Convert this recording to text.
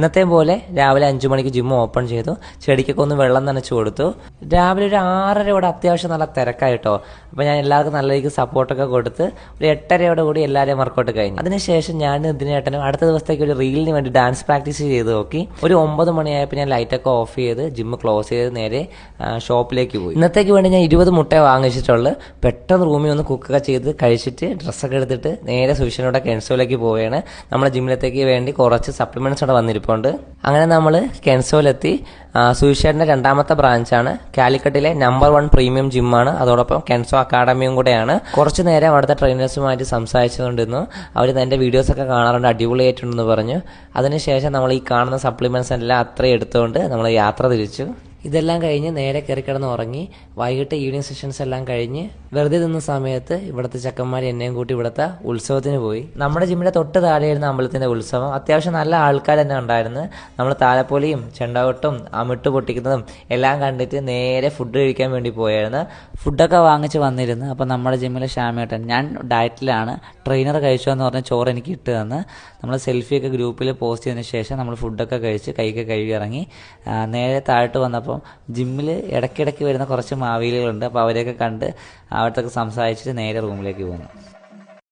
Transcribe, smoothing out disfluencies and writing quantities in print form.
ഇന്നത്തെ പോലെ രാവിലെ 5 മണിക്ക് ജിം ഓപ്പൺ ചെയ്തു. ചെടിക്കൊക്കെ ഒന്ന് വെള്ളം നനച്ചു കൊടുത്തു. രാവിലെ ഒരു 6:30 അത്യാവശ്യം നല്ല തിരക്കായിട്ടോ. അപ്പോൾ ഞാൻ എല്ലാവർക്കും നല്ല രീതിക്ക് സപ്പോർട്ടൊക്കെ കൊടുത്ത് ഒരു 8:30 കൂടി എല്ലാവരെയും വർക്കൗട്ട് കഴിഞ്ഞു. അതിനുശേഷം ഞാൻ ഇതിനേട്ടനും അടുത്ത ദിവസത്തേക്ക് ഒരു റീലിന് വേണ്ടി ഡാൻസ് പ്രാക്ടീസ് ചെയ്ത് നോക്കി. ഒരു 9 മണിയായപ്പോൾ ഞാൻ ലൈറ്റൊക്കെ ഓഫ് ചെയ്ത് ജിം ക്ലോസ് ചെയ്ത് നേരെ ഷോപ്പിലേക്ക് പോയി. ഇന്നത്തേക്ക് വേണ്ടി ഞാൻ 20 മുട്ട വാങ്ങിച്ചിട്ടുള്ളൂ. പെട്ടെന്ന് റൂമിൽ ഒന്ന് കുക്കൊക്കെ ചെയ്ത് കഴിച്ചിട്ട് ഡ്രസ്സൊക്കെ എടുത്തിട്ട് നേരെ സുഷിനോടെ കെൻസോയിലേക്ക് പോവുകയാണ്. നമ്മുടെ ജിമ്മിലത്തേക്ക് വേണ്ടി കുറച്ച് സപ്ലിമെന്റ്സ് അവിടെ വന്നിരിപ്പുണ്ട്. അങ്ങനെ നമ്മൾ കെൻസോയിലെത്തി. സുഷിയുടെ രണ്ടാമത്തെ ബ്രാഞ്ചാണ്. കാലിക്കട്ടിലെ നമ്പർ 1 പ്രീമിയം ജിമ്മാണ്. അതോടൊപ്പം കെൻസോ അക്കാഡമിയും കൂടെയാണ്. കുറച്ച് നേരം അവിടുത്തെ ട്രെയിനേഴ്സുമായിട്ട് സംസാരിച്ചുകൊണ്ടിരുന്നു. അവർ എൻ്റെ വീഡിയോസൊക്കെ കാണാറുണ്ട്, അടിപൊളിയായിട്ടുണ്ടെന്ന് പറഞ്ഞു. അതിനുശേഷം നമ്മൾ ഈ കാണുന്ന സപ്ലിമെന്റ്സ് എല്ലാം അത്രയും എടുത്തുകൊണ്ട് നമ്മൾ യാത്ര തിരിച്ചു. ഇതെല്ലാം കഴിഞ്ഞ് നേരെ കയറി കിടന്ന് ഉറങ്ങി. വൈകിട്ട് ഈവനിങ് സെഷൻസ് എല്ലാം കഴിഞ്ഞ് വെറുതെ നിന്ന സമയത്ത് ഇവിടുത്തെ ചക്കന്മാർ എന്നെയും കൂട്ടി ഇവിടുത്തെ ഉത്സവത്തിന് പോയി. നമ്മുടെ ജിമ്മിൻ്റെ തൊട്ട് താഴെയായിരുന്നു അമ്പലത്തിൻ്റെ ഉത്സവം. അത്യാവശ്യം നല്ല ആൾക്കാർ തന്നെ ഉണ്ടായിരുന്നു. നമ്മൾ താലപ്പൊലിയും ചെണ്ടകൊട്ടും അമിട്ട് പൊട്ടിക്കുന്നതും എല്ലാം കണ്ടിട്ട് നേരെ ഫുഡ് കഴിക്കാൻ വേണ്ടി പോയായിരുന്നു. ഫുഡൊക്കെ വാങ്ങിച്ച് വന്നിരുന്നു. അപ്പോൾ നമ്മുടെ ജിമ്മിലെ ശ്യാമേട്ടൻ, ഞാൻ ഡയറ്റിലാണ്, ട്രെയിനർ കഴിച്ചോ എന്ന് പറഞ്ഞ ചോറ് എനിക്ക് ഇട്ട് തന്ന് നമ്മൾ സെൽഫിയൊക്കെ ഗ്രൂപ്പിൽ പോസ്റ്റ് ചെയ്തതിന് ശേഷം നമ്മൾ ഫുഡൊക്കെ കഴിച്ച് കൈയൊക്കെ കഴുകി ഇറങ്ങി. നേരെ താഴോട്ട് വന്നപ്പോൾ ജിമ്മിൽ ഇടയ്ക്കിടയ്ക്ക് വരുന്ന കുറച്ച് മാവേലികളുണ്ട്. അപ്പോൾ അവരെയൊക്കെ കണ്ട് അവിടത്തൊക്കെ സംസാരിച്ചിട്ട് നേരെ റൂമിലേക്ക് പോകുന്നു.